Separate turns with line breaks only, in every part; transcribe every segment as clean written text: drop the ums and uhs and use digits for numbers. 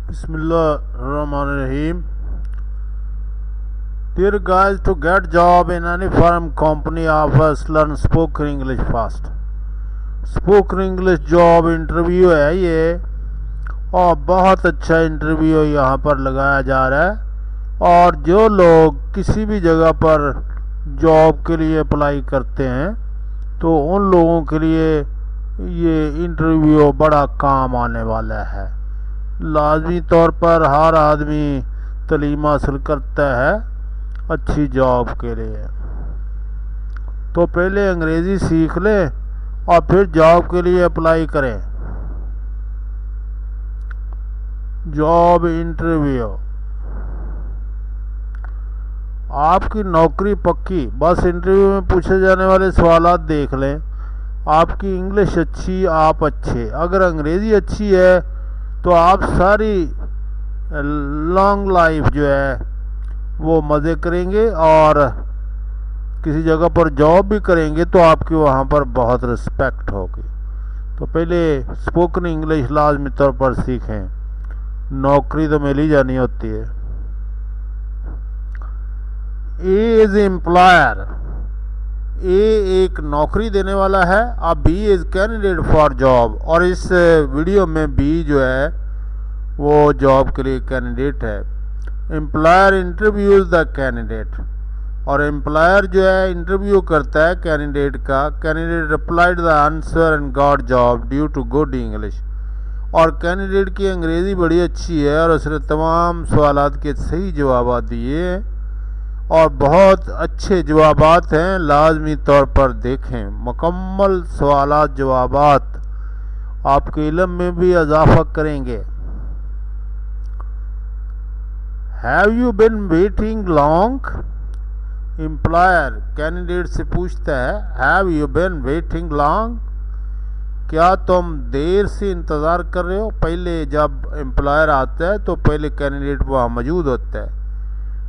Bismillahirrahmanirrahim. Dear guys, to get job in any firm company offers learn spoken English fast. Spoken English job interview है ये, और बहुत अच्छा interview यहाँ पर लगाया जा रहा है। और जो लोग किसी भी जगह पर जॉब के लिए अप्लाई करते हैं तो उन लोगों के लिए ये इंटरव्यू बड़ा काम आने वाला है। लाजमी तौर पर हर आदमी तालीम हासिल करता है अच्छी जॉब के लिए, तो पहले अंग्रेज़ी सीख लें और फिर जॉब के लिए अप्लाई करें। जॉब इंटरव्यू, आपकी नौकरी पक्की, बस इंटरव्यू में पूछे जाने वाले सवालात देख लें। आपकी इंग्लिश अच्छी, आप अच्छे, अगर अंग्रेज़ी अच्छी है तो आप सारी लॉन्ग लाइफ जो है वो मज़े करेंगे और किसी जगह पर जॉब भी करेंगे तो आपकी वहाँ पर बहुत रिस्पेक्ट होगी। तो पहले स्पोकन इंग्लिश लाजमी तौर पर सीखें, नौकरी तो मिल ही जानी होती है। ए इज़ एम्प्लॉयर, ए एक नौकरी देने वाला है, अब B is candidate for job, और इस वीडियो में बी जो है वो जॉब के लिए कैंडिडेट है। एम्प्लॉयर इंटरव्यूज द कैंडिडेट, और एम्प्लॉयर जो है इंटरव्यू करता है कैंडिडेट का। Candidate replied the answer and got job due to good English, और कैंडिडेट की अंग्रेज़ी बड़ी अच्छी है और उसने तमाम सवालात के सही जवाब दिए हैं और बहुत अच्छे जवाबात हैं। लाजमी तौर पर देखें, मुकम्मल सवालात जवाबात आपके इल्म में भी इजाफा करेंगे। Have you been waiting long, employer candidate से पूछता है have you been waiting long, क्या तुम देर से इंतज़ार कर रहे हो। पहले जब एम्प्लॉयर आता है तो पहले कैंडिडेट वहाँ मौजूद होता है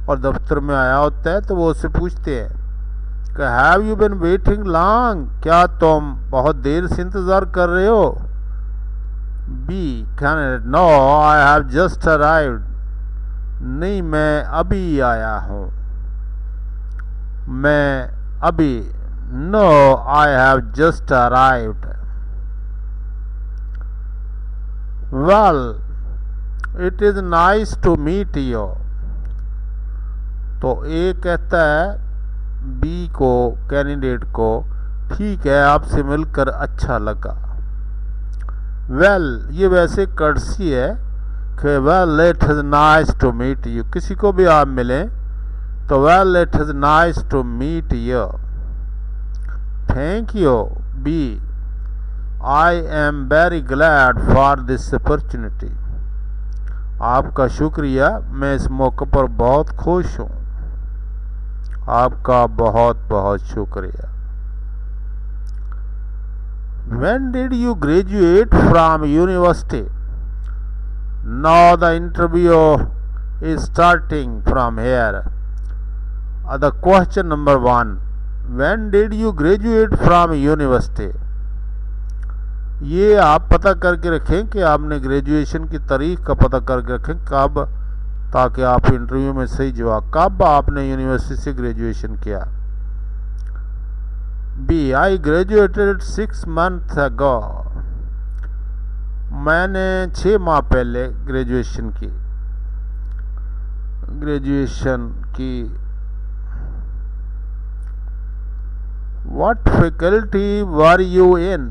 और दफ्तर में आया होता है, तो वो उससे पूछते हैं कि have you been waiting long, क्या तुम बहुत देर से इंतज़ार कर रहे हो। B candidate no I have just arrived, नहीं मैं अभी आया हूँ, मैं अभी, no I have just arrived. Well it is nice to meet you, तो ए कहता है बी को, कैंडिडेट को, ठीक है आपसे मिलकर अच्छा लगा। वेल ये वैसे कर्टसी है कि well it is nice to meet you, किसी को भी आप मिलें तो well it is nice to meet you. Thank you B, I am very glad for this opportunity, आपका शुक्रिया, मैं इस मौके पर बहुत खुश हूँ, आपका बहुत बहुत शुक्रिया। When did you graduate from university? Now the interview is starting from here. The question number 1, when did you graduate from university? ये आप पता करके रखें कि आपने ग्रेजुएशन की तारीख का पता करके रखें कब, ताकि आप इंटरव्यू में सही जवाब, कब आपने यूनिवर्सिटी से ग्रेजुएशन किया। B I graduated 6 months ago, मैंने 6 माह पहले ग्रेजुएशन की। What faculty were you in,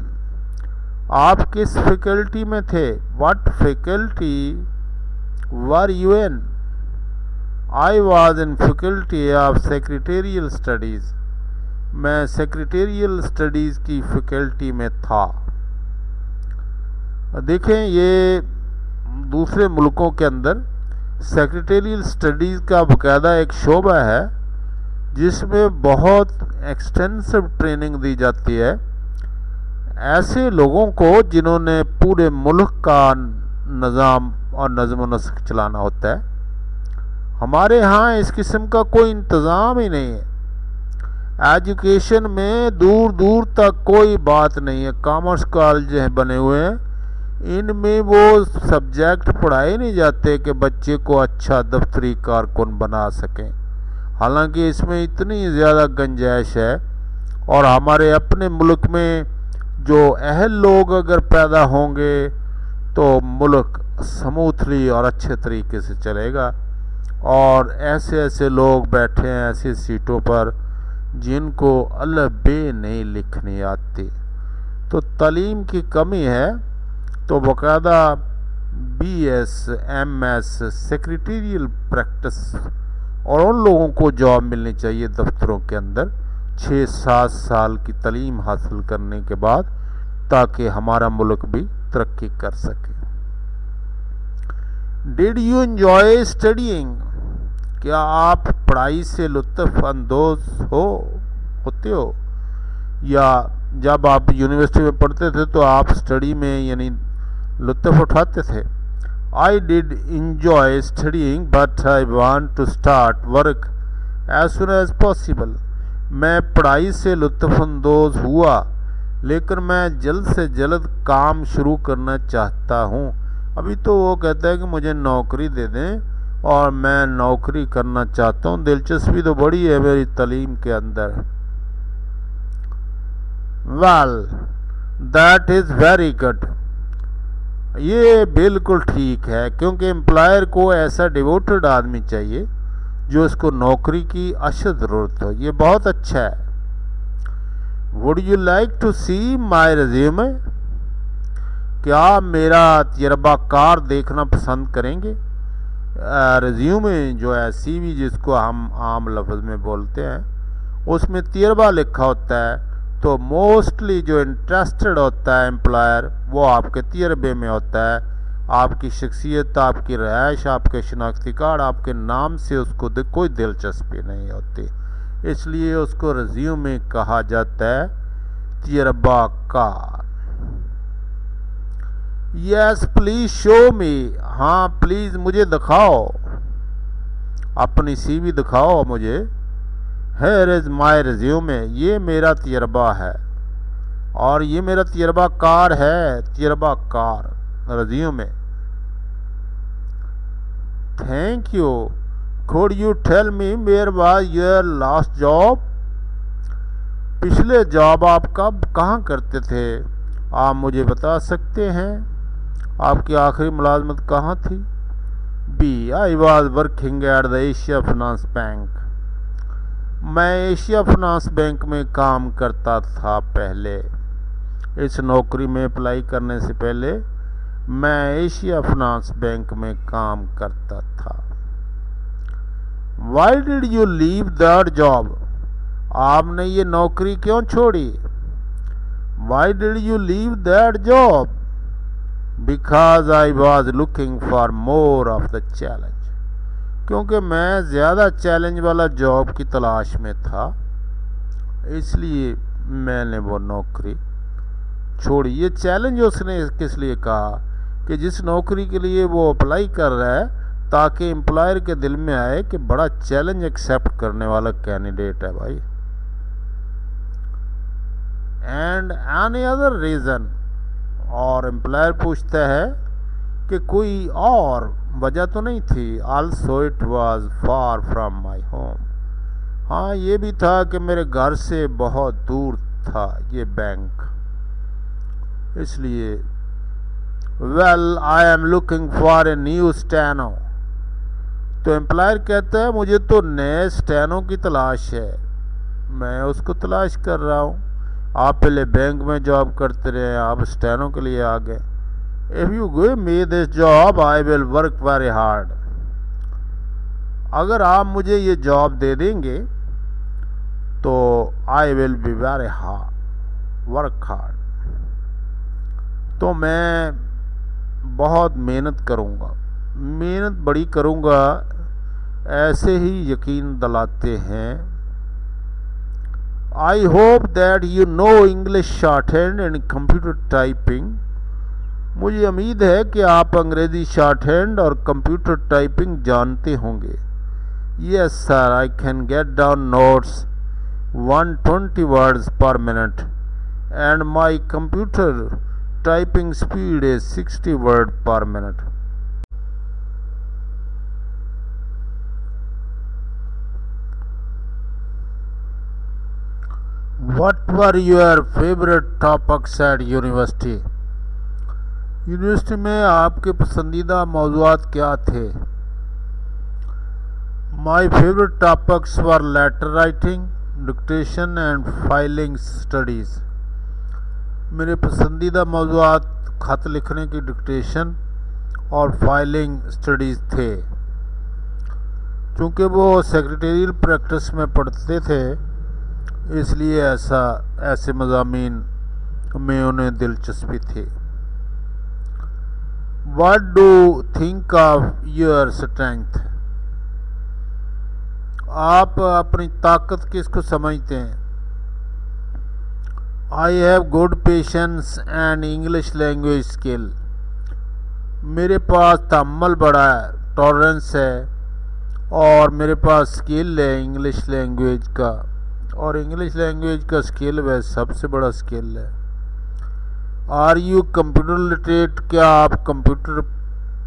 आप किस फैकल्टी में थे। What faculty were you in, I was in faculty of secretarial studies, मैं सेक्रेटेरियल स्टडीज़ की फैकल्टी में था। देखें ये दूसरे मुल्कों के अंदर सेक्रेटेरियल स्टडीज़ का बाकायदा एक शोबा है जिसमें बहुत एक्सटेंसिव ट्रेनिंग दी जाती है ऐसे लोगों को जिन्होंने पूरे मुल्क का निज़ाम और नज़्म व नस्क चलाना होता है। हमारे यहाँ इस किस्म का कोई इंतज़ाम ही नहीं है। एजुकेशन में दूर दूर तक कोई बात नहीं है। कॉमर्स कॉलेज हैं बने हुए हैं इनमें वो सब्जेक्ट पढ़ाए नहीं जाते कि बच्चे को अच्छा दफ्तरी कारकुन बना सकें। हालांकि इसमें इतनी ज़्यादा गुंजाइश है, और हमारे अपने मुल्क में जो अहल लोग अगर पैदा होंगे तो मुल्क स्मूथली और अच्छे तरीके से चलेगा। और ऐसे ऐसे लोग बैठे हैं ऐसी सीटों पर जिनको अल्लाह बे नहीं लिखनी आती। तो तालीम की कमी है, तो बाकायदा BS MS सेक्रेटरियल प्रैक्टिस और उन लोगों को जॉब मिलनी चाहिए दफ्तरों के अंदर 6-7 साल की तालीम हासिल करने के बाद, ताकि हमारा मुल्क भी तरक्की कर सके। Did you enjoy studying? क्या आप पढ़ाई से लुत्फ़ अंदोज होते हो? या जब आप यूनिवर्सिटी में पढ़ते थे तो आप स्टडी में यानी लुत्फ़ उठाते थे? I did enjoy studying but I want to start work as soon as possible. मैं पढ़ाई से लुत्फ़ अंदोज हुआ, लेकिन मैं जल्द से जल्द काम शुरू करना चाहता हूँ। अभी तो वो कहता है कि मुझे नौकरी दे दें और मैं नौकरी करना चाहता हूँ। दिलचस्पी तो बड़ी है मेरी तालीम के अंदर। Well that is very good. ये बिल्कुल ठीक है, क्योंकि एम्प्लॉयर को ऐसा डिवोटेड आदमी चाहिए जो उसको नौकरी की अशद ज़रूरत हो। ये बहुत अच्छा है। Would you like to see my resume? क्या मेरा तजर्बाकार देखना पसंद करेंगे? रिज्यूमे जो है CV जिसको हम आम लफ्ज़ में बोलते हैं, उसमें तजर्बा लिखा होता है। तो मोस्टली जो इंटरेस्टेड होता है एम्प्लॉयर वो आपके तजर्बे में होता है। आपकी शख्सियत, आपकी रहाइश, आपके शनाख्ती कार्ड, आपके नाम से उसको कोई दिलचस्पी नहीं होती, इसलिए उसको रिज्यूमे कहा जाता है तजर्बाकार। Yes please show me. हाँ प्लीज़ मुझे दिखाओ, अपनी CV दिखाओ मुझे। Here is my resume. ये मेरा तजर्बा है और ये मेरा तजर्बाकार है, तजर्बाकार resume. Thank you. Could you tell me where was your last job? पिछले जॉब आप कब कहाँ करते थे? आप मुझे बता सकते हैं आपकी आखिरी मुलाजमत कहाँ थी? B. I was working at the Asia finance bank. मैं एशिया फाइनेंस बैंक में काम करता था पहले। इस नौकरी में अप्लाई करने से पहले मैं एशिया फाइनेंस बैंक में काम करता था। Why did you leave that job? आपने ये नौकरी क्यों छोड़ी? Why did you leave that job? Because I was looking for more of the challenge. क्योंकि मैं ज़्यादा चैलेंज वाला जॉब की तलाश में था, इसलिए मैंने वो नौकरी छोड़ी। ये चैलेंज उसने किस लिए कहा कि जिस नौकरी के लिए वो अप्लाई कर रहा है, ताकि एम्प्लॉयर के दिल में आए कि बड़ा चैलेंज एक्सेप्ट करने वाला कैंडिडेट है भाई। And any other reason? और एम्प्लॉयर पूछता है कि कोई और वजह तो नहीं थी? Also it was far from my home. हाँ ये भी था कि मेरे घर से बहुत दूर था ये बैंक, इसलिए। Well I am looking for a new steno. तो एम्प्लॉयर कहता है मुझे तो नए स्टेनो की तलाश है, मैं उसको तलाश कर रहा हूँ। आप पहले बैंक में जॉब करते रहे, आप स्टेनो के लिए आ गए। If you give me this job I will work very hard. अगर आप मुझे ये जॉब दे देंगे तो I will be very hard work hard. तो मैं बहुत मेहनत करूँगा, मेहनत बड़ी करूँगा, ऐसे ही यकीन दिलाते हैं। I hope that you know English short hand and computer typing. मुझे उम्मीद है कि आप अंग्रेज़ी शॉर्ट हैंड और कंप्यूटर टाइपिंग जानते होंगे। Yes sir, I can get down notes 120 words पर minute and my computer typing speed is 60 words per minute. What were your favorite topics at university? University में आपके पसंदीदा मौज़ूआत क्या थे? My favorite topics were letter writing, dictation and filing studies. मेरे पसंदीदा मौज़ूआत खत लिखने की डिक्टेशन और फाइलिंग स्टडीज़ थे। चूँकि वो सेक्रेटेरियल प्रैक्टिस में पढ़ते थे, इसलिए ऐसे मज़ामीन में उन्हें दिलचस्पी थी। What do you think of your strength? आप अपनी ताकत किसको समझते हैं? I have good patience and English language skill. मेरे पास तहम्मुल बड़ा है, टॉलरेंस है और मेरे पास स्किल है इंग्लिश लैंग्वेज का, और इंग्लिश लैंग्वेज का स्किल वह सबसे बड़ा स्किल है। Are you computer literate? क्या आप कंप्यूटर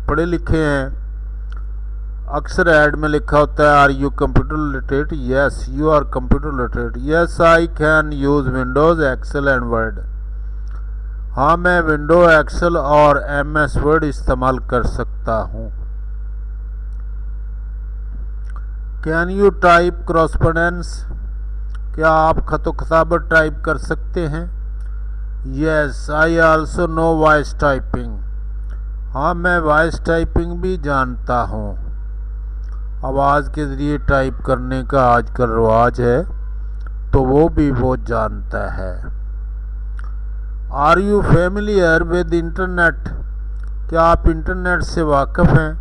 पढ़े लिखे हैं? अक्सर ऐड में लिखा होता है are you computer literate? Yes you are computer literate. Yes I can use Windows Excel and Word. हाँ मैं विंडो एक्सेल और MS वर्ड इस्तेमाल कर सकता हूँ। Can you type correspondence? क्या आप खतो खताबत टाइप कर सकते हैं? Yes I also know voice typing. हाँ मैं वॉइस टाइपिंग भी जानता हूँ। आवाज़ के ज़रिए टाइप करने का आजकल रिवाज है, तो वो जानता है। Are you familiar with internet? क्या आप इंटरनेट से वाकिफ़ हैं?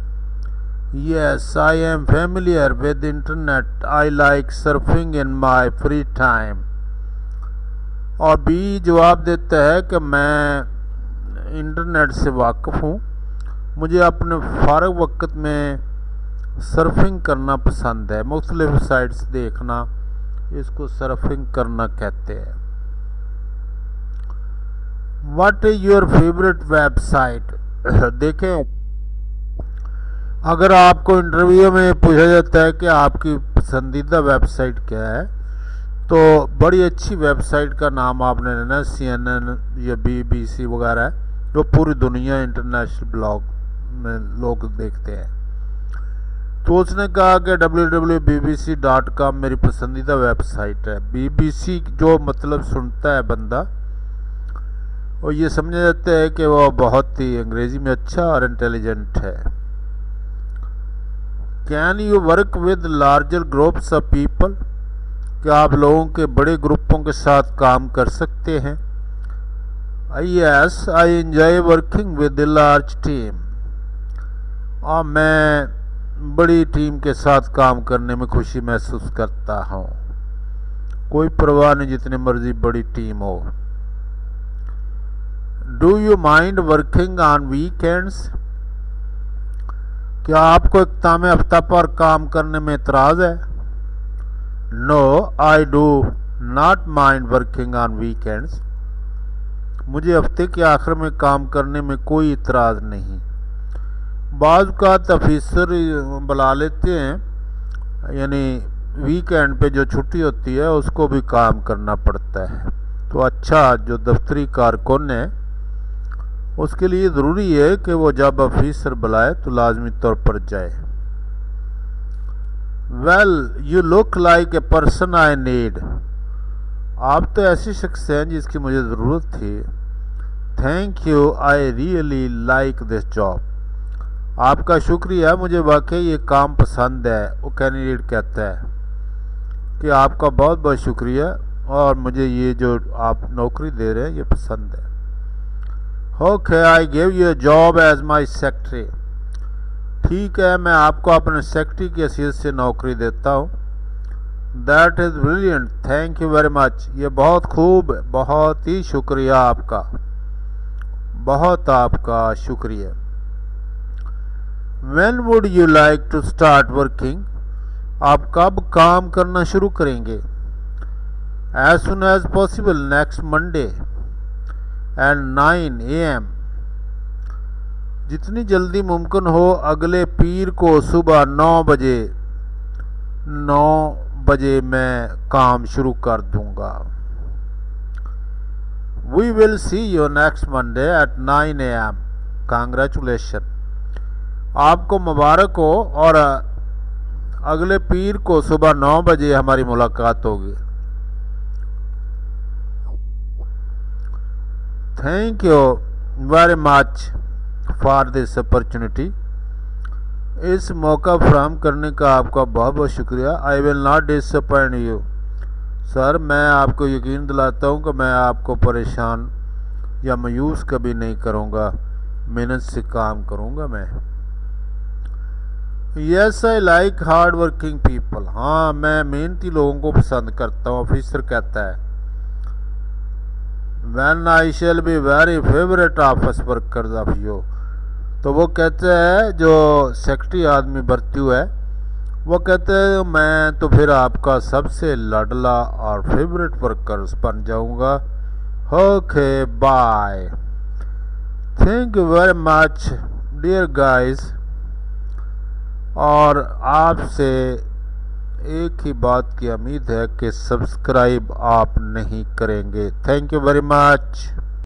Yes I am familiar with internet. I like surfing in my free time. और बी जवाब देता है कि मैं इंटरनेट से वाकिफ़ हूँ, मुझे अपने फ़ारग वक्त में सर्फिंग करना पसंद है, मुख्तलिफ साइट्स देखना, इसको सर्फिंग करना कहते हैं। What is your favourite website? देखें, अगर आपको इंटरव्यू में पूछा जाता है कि आपकी पसंदीदा वेबसाइट क्या है, तो बड़ी अच्छी वेबसाइट का नाम आपने लेना। CNN या BBC वगैरह है, जो पूरी दुनिया इंटरनेशनल ब्लॉग में लोग देखते हैं। तो उसने कहा कि www.bbc.com मेरी पसंदीदा वेबसाइट है। BBC जो मतलब सुनता है बंदा, और ये समझा जाता है कि वह बहुत ही अंग्रेज़ी में अच्छा और इंटेलिजेंट है। Can you work with larger groups of people? क्या आप लोगों के बड़े ग्रुपों के साथ काम कर सकते हैं? Yes I enjoy working with a large team. और मैं बड़ी टीम के साथ काम करने में खुशी महसूस करता हूँ। कोई परवाह नहीं जितनी मर्जी बड़ी टीम हो। Do you mind working on weekends? क्या आपको इख्तिताम हफ्ता पर काम करने में एतराज़ है? No I do not mind working on weekends. मुझे हफ्ते के आखिर में काम करने में कोई इतराज़ नहीं। बाज़ औक़ात ऑफिसर बुला लेते हैं, यानी वीकेंड पे जो छुट्टी होती है उसको भी काम करना पड़ता है। तो अच्छा, जो दफ्तरी कारकुन है उसके लिए ज़रूरी है कि वो जब ऑफिसर बुलाए तो लाजमी तौर पर जाए। Well you look like a person I need. आप तो ऐसी शख्स हैं जिसकी मुझे ज़रूरत थी। Thank you I really like this job. आपका शुक्रिया, मुझे वाकई ये काम पसंद है। वो कैंडिडेट कहता है कि आपका बहुत बहुत शुक्रिया और मुझे ये जो आप नौकरी दे रहे हैं ये पसंद है। Okay I give you a job as my secretary. ठीक है, मैं आपको अपने सेक्रेटरी की हैसियत से नौकरी देता हूँ। That is brilliant, thank you very much. ये बहुत खूब, बहुत ही शुक्रिया आपका, बहुत आपका शुक्रिया। When would you like to start working? आप कब काम करना शुरू करेंगे? As soon as possible, next Monday। And 9 AM। जितनी जल्दी मुमकिन हो अगले पीर को सुबह 9 बजे मैं काम शुरू कर दूंगा। We will see you next Monday at 9 AM। Congratulations। आपको मुबारक हो और अगले पीर को सुबह 9 बजे हमारी मुलाकात होगी। Thank you very much for this opportunity. इस मौका फराहम करने का आपका बहुत बहुत शुक्रिया। I will not disappoint you. Sir, मैं आपको यकीन दिलाता हूँ कि मैं आपको परेशान या मायूस कभी नहीं करूँगा। मेहनत से काम करूँगा मैं। Yes I like hard working people. हाँ, मैं मेहनती लोगों को पसंद करता हूँ। ऑफिसर कहता है When I shall be very favorite office workers of you। तो वो कहते हैं जो सेक्रेटरी आदमी भर्ती हुआ है, वो कहते हैं मैं तो फिर आपका सबसे लाडला और फेवरेट वर्कर्स बन जाऊंगा। Okay bye. Thank you very much dear guys. और आपसे एक ही बात की उम्मीद है कि सब्सक्राइब आप नहीं करेंगे। Thank you very much.